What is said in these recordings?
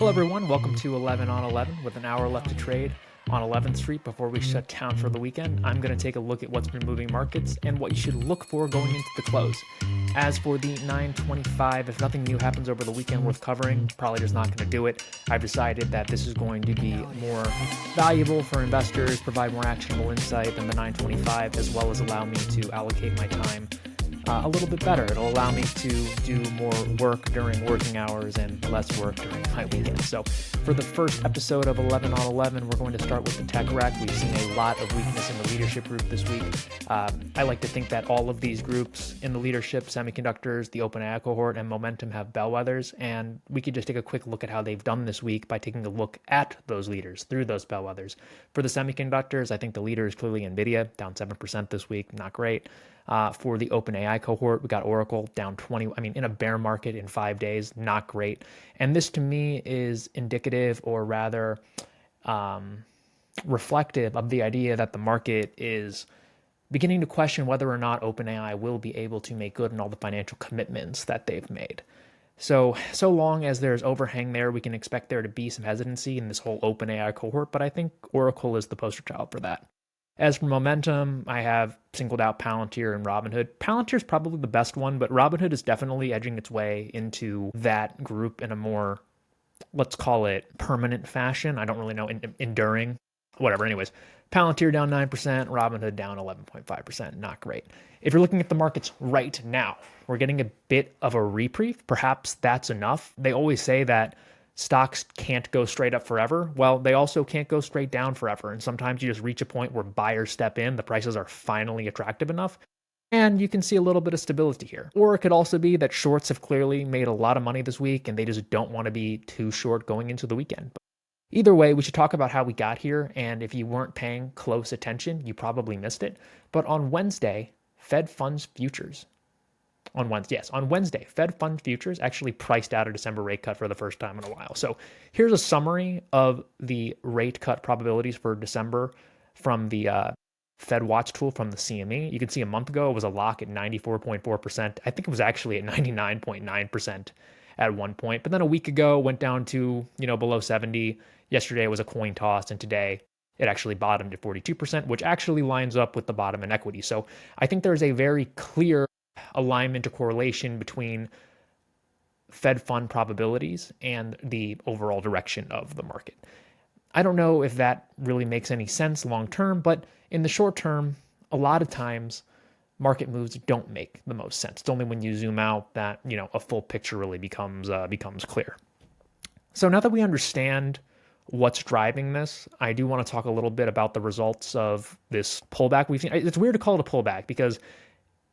Hello everyone, welcome to 11 on 11 with an hour left to trade on 11th Street before we shut down for the weekend. I'm going to take a look at what's been moving markets and what you should look for going into the close. As for the 925, if nothing new happens over the weekend worth covering, probably just not going to do it. I've decided that this is going to be more valuable for investors, provide more actionable insight than the 925, as well as allow me to allocate my time a little bit better. It'll allow me to do more work during working hours and less work during my weekends. So for the first episode of 11 on 11, we're going to start with the tech wreck. We've seen a lot of weakness in the leadership group this week. I like to think that all of these groups in the leadership, semiconductors, the OpenAI cohort, and momentum have bellwethers, and we could just take a quick look at how they've done this week by taking a look at those leaders through those bellwethers. For the semiconductors, I think the leader is clearly NVIDIA, down 7% this week, not great. For the OpenAI cohort, we got Oracle down 20, in a bear market in 5 days, not great. And this to me is indicative, or rather reflective of the idea that the market is beginning to question whether or not OpenAI will be able to make good on all the financial commitments that they've made. So long as there's overhang there, we can expect there to be some hesitancy in this whole OpenAI cohort, but I think Oracle is the poster child for that. As for momentum, I have singled out Palantir and Robinhood. Palantir is probably the best one, but Robinhood is definitely edging its way into that group in a more, let's call it, permanent fashion. I don't really know, enduring, whatever. Anyways, Palantir down 9%, Robinhood down 11.5%. Not great. If you're looking at the markets right now, we're getting a bit of a reprieve. Perhaps that's enough. They always say that stocks can't go straight up forever. Well, they also can't go straight down forever. And sometimes you just reach a point where buyers step in, the prices are finally attractive enough, and you can see a little bit of stability here. Or it could also be that shorts have clearly made a lot of money this week and they just don't want to be too short going into the weekend. But either way, we should talk about how we got here. And if you weren't paying close attention, you probably missed it. But on Wednesday, Fed funds futures. On Wednesday, Fed fund futures actually priced out a December rate cut for the first time in a while. So here's a summary of the rate cut probabilities for December from the Fed Watch tool from the CME. You can see a month ago it was a lock at 94.4%. I think it was actually at 99.9% at one point. But then a week ago went down to, below 70. Yesterday it was a coin toss, and today it actually bottomed at 42%, which actually lines up with the bottom in equity. So I think there's a very clear alignment or correlation between Fed fund probabilities and the overall direction of the market. I don't know if that really makes any sense long term, but in the short term, a lot of times market moves don't make the most sense. It's only when you zoom out that, a full picture really becomes clear. So now that we understand what's driving this, I do want to talk a little bit about the results of this pullback we've seen. It's weird to call it a pullback because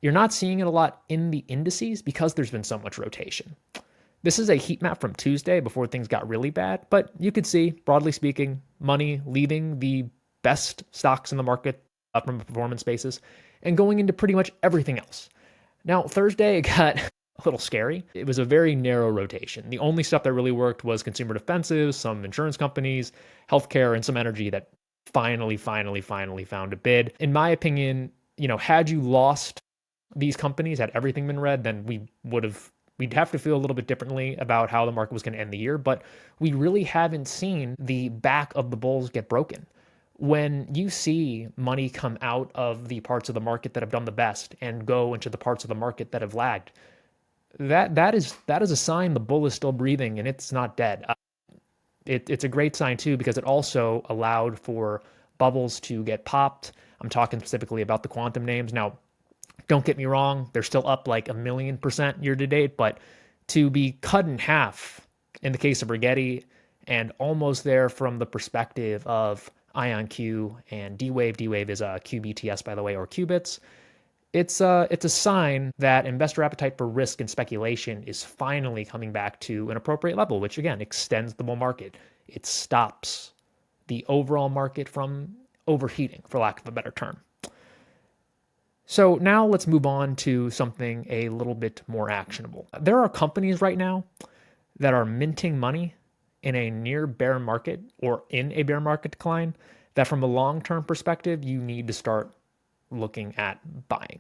you're not seeing it a lot in the indices because there's been so much rotation. This is a heat map from Tuesday before things got really bad, but you could see, broadly speaking, money leaving the best stocks in the market from a performance basis and going into pretty much everything else. Now, Thursday, it got a little scary. It was a very narrow rotation. The only stuff that really worked was consumer defensives, some insurance companies, healthcare, and some energy that finally found a bid. In my opinion, had you lost these companies, had everything been red, then we'd have to feel a little bit differently about how the market was going to end the year. But we really haven't seen the back of the bulls get broken. When you see money come out of the parts of the market that have done the best and go into the parts of the market that have lagged, that is a sign the bull is still breathing and it's not dead. It's a great sign too, because it also allowed for bubbles to get popped. I'm talking specifically about the quantum names. Now, don't get me wrong, they're still up like 1,000,000% year to date, but to be cut in half in the case of Rigetti and almost there from the perspective of IonQ and D-Wave. D-Wave is a QBTS, by the way, or qubits. It's a sign that investor appetite for risk and speculation is finally coming back to an appropriate level, which again extends the bull market. It stops the overall market from overheating, for lack of a better term. So now let's move on to something a little bit more actionable. There are companies right now that are minting money in a near bear market or in a bear market decline that from a long-term perspective, you need to start looking at buying.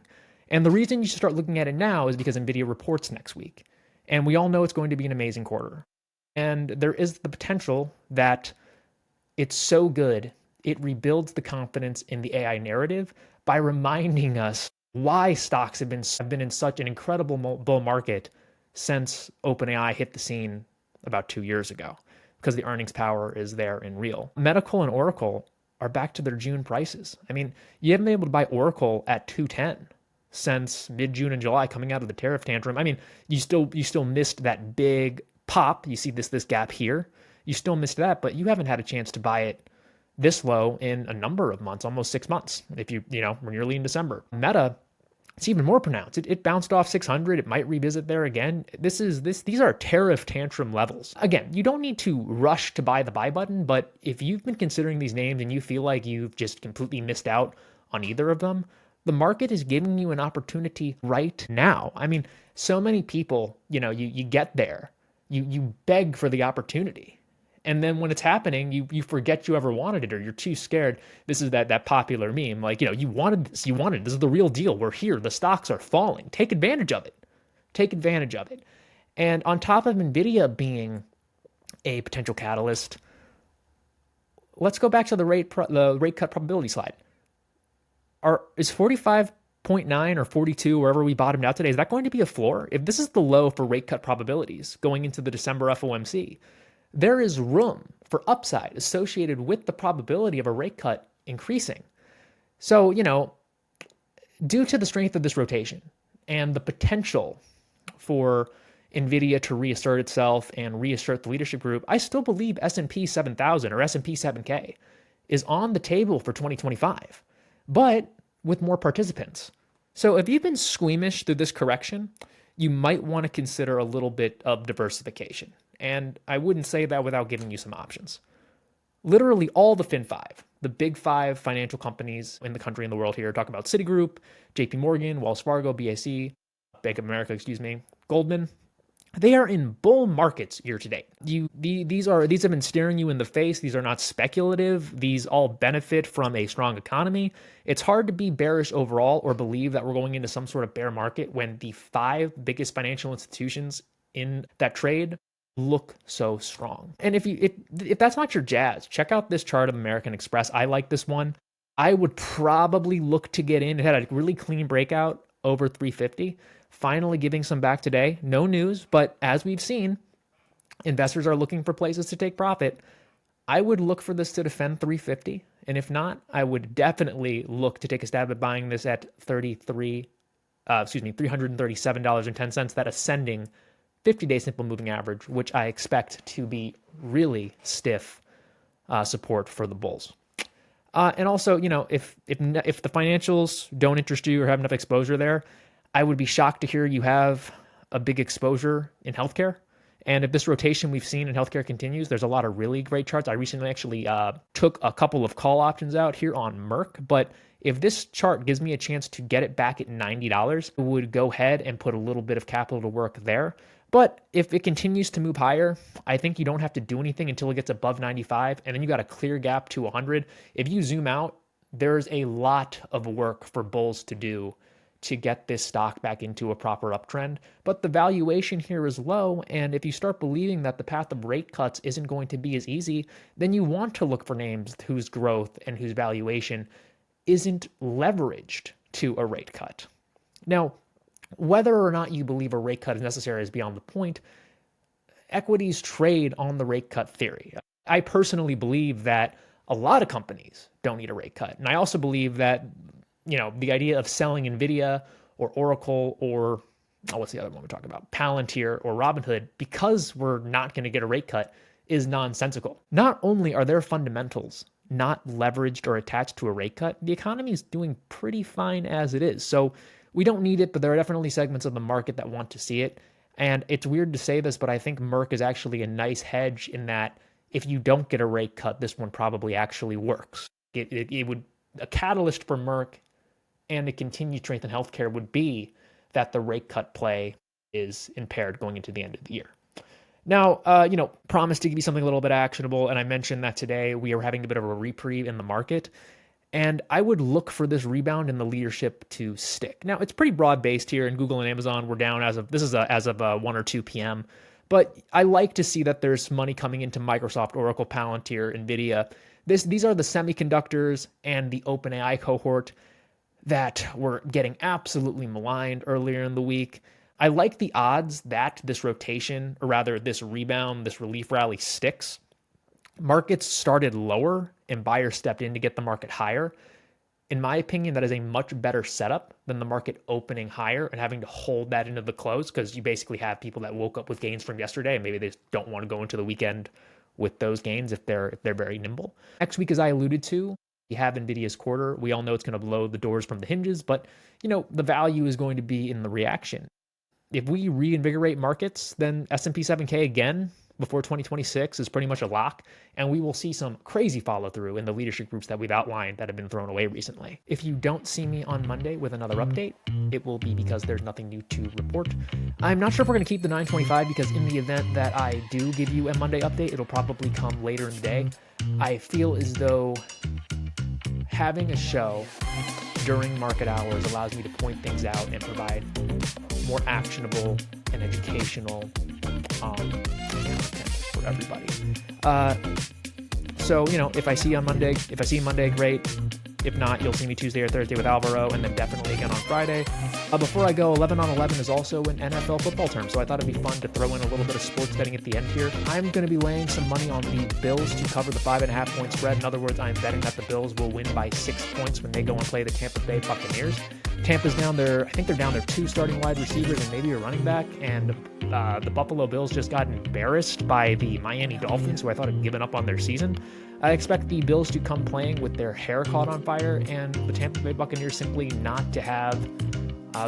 And the reason you should start looking at it now is because NVIDIA reports next week. And we all know it's going to be an amazing quarter. And there is the potential that it's so good, it rebuilds the confidence in the AI narrative by reminding us why stocks have been in such an incredible bull market since OpenAI hit the scene about 2 years ago, because the earnings power is there and real. Medical and Oracle are back to their June prices. I mean, you haven't been able to buy Oracle at 210 since mid-June and July, coming out of the tariff tantrum. I mean, you still missed that big pop. You see this gap here. You still missed that, but you haven't had a chance to buy it this low in a number of months, almost 6 months. If we're nearly in December. Meta, it's even more pronounced. It bounced off 600. It might revisit there again. These are tariff tantrum levels. Again, you don't need to rush to buy the buy button, but if you've been considering these names and you feel like you've just completely missed out on either of them, the market is giving you an opportunity right now. I mean, so many people, you get there, you beg for the opportunity. And then when it's happening, you forget you ever wanted it, or you're too scared. This is that popular meme, like, you wanted this, this is the real deal. We're here. The stocks are falling. Take advantage of it. Take advantage of it. And on top of NVIDIA being a potential catalyst, let's go back to the rate cut probability slide. Is 45.9 or 42, wherever we bottomed out today, is that going to be a floor? If this is the low for rate cut probabilities going into the December FOMC, there is room for upside associated with the probability of a rate cut increasing. So, due to the strength of this rotation and the potential for NVIDIA to reassert itself and reassert the leadership group, I still believe S&P 7000 or S&P 7K is on the table for 2025, but with more participants. So if you've been squeamish through this correction, you might want to consider a little bit of diversification. And I wouldn't say that without giving you some options. Literally all the Fin 5, the big 5 financial companies in the country and the world here, talk about Citigroup, JP Morgan, Wells Fargo, BAC, Bank of America, Goldman. They are in bull markets year to date. These have been staring you in the face. These are not speculative. These all benefit from a strong economy. It's hard to be bearish overall or believe that we're going into some sort of bear market when the 5 biggest financial institutions in that trade look so strong. And if that's not your jazz, check out this chart of American Express. I like this one. I would probably look to get in. It had a really clean breakout over 350. Finally giving some back today. No news, but as we've seen, investors are looking for places to take profit. I would look for this to defend 350. And if not, I would definitely look to take a stab at buying this at $337.10, that ascending 50-day simple moving average, which I expect to be really stiff support for the bulls. And also, if the financials don't interest you or have enough exposure there, I would be shocked to hear you have a big exposure in healthcare. And if this rotation we've seen in healthcare continues, there's a lot of really great charts. I recently actually took a couple of call options out here on Merck. But if this chart gives me a chance to get it back at $90, I would go ahead and put a little bit of capital to work there. But if it continues to move higher, I think you don't have to do anything until it gets above 95. And then you got a clear gap to 100. If you zoom out, there's a lot of work for bulls to do to get this stock back into a proper uptrend. But the valuation here is low, and if you start believing that the path of rate cuts isn't going to be as easy, then you want to look for names whose growth and whose valuation isn't leveraged to a rate cut. Now, whether or not you believe a rate cut is necessary is beyond the point. Equities trade on the rate cut theory. I personally believe that a lot of companies don't need a rate cut. And I also believe that the idea of selling NVIDIA or Oracle or, what's the other one we're talking about? Palantir or Robinhood, because we're not going to get a rate cut, is nonsensical. Not only are their fundamentals not leveraged or attached to a rate cut, the economy is doing pretty fine as it is. So we don't need it, but there are definitely segments of the market that want to see it. And it's weird to say this, but I think Merck is actually a nice hedge in that if you don't get a rate cut, this one probably actually works. It would, a catalyst for Merck and the continued strength in healthcare would be that the rate cut play is impaired going into the end of the year. Now, promised to give you something a little bit actionable, and I mentioned that today we are having a bit of a reprieve in the market, and I would look for this rebound in the leadership to stick. Now, it's pretty broad-based here, and Google and Amazon were down as of 1 or 2 p.m., But I like to see that there's money coming into Microsoft, Oracle, Palantir, NVIDIA. These are the semiconductors and the OpenAI cohort that were getting absolutely maligned earlier in the week. I like the odds that this rotation, or rather this rebound, this relief rally sticks. Markets started lower and buyers stepped in to get the market higher. In my opinion, that is a much better setup than the market opening higher and having to hold that into the close, because you basically have people that woke up with gains from yesterday and maybe they just don't want to go into the weekend with those gains if they're very nimble. Next week, as I alluded to, we have NVIDIA's quarter. We all know it's going to blow the doors from the hinges, but the value is going to be in the reaction. If we reinvigorate markets, then S&P 7K again before 2026 is pretty much a lock, and we will see some crazy follow through in the leadership groups that we've outlined that have been thrown away recently. If you don't see me on Monday with another update, it will be because there's nothing new to report. I'm not sure if we're going to keep the 925, because in the event that I do give you a Monday update, it'll probably come later in the day. I feel as though having a show during market hours allows me to point things out and provide more actionable and educational content for everybody. So, if I see you on Monday, if I see you Monday, great. If not, you'll see me Tuesday or Thursday with Alvaro, and then definitely again on Friday. Before I go, 11 on 11 is also an NFL football term, so I thought it'd be fun to throw in a little bit of sports betting at the end here. I'm going to be laying some money on the Bills to cover the 5.5 point spread. In other words, I'm betting that the Bills will win by 6 points when they go and play the Tampa Bay Buccaneers. Tampa's down there. I think they're down their 2 starting wide receivers and maybe a running back. And the Buffalo Bills just got embarrassed by the Miami Dolphins, who I thought had given up on their season. I expect the Bills to come playing with their hair caught on fire, and the Tampa Bay Buccaneers simply not to have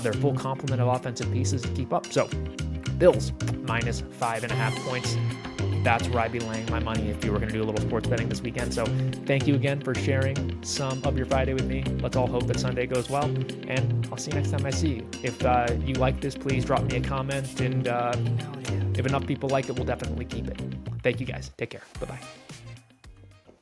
their full complement of offensive pieces to keep up. So, Bills minus 5.5 points. That's where I'd be laying my money if you were going to do a little sports betting this weekend. So thank you again for sharing some of your Friday with me. Let's all hope that Sunday goes well, and I'll see you next time I see you. If you like this, please drop me a comment, and if enough people like it, we'll definitely keep it. Thank you guys. Take care. Bye-bye.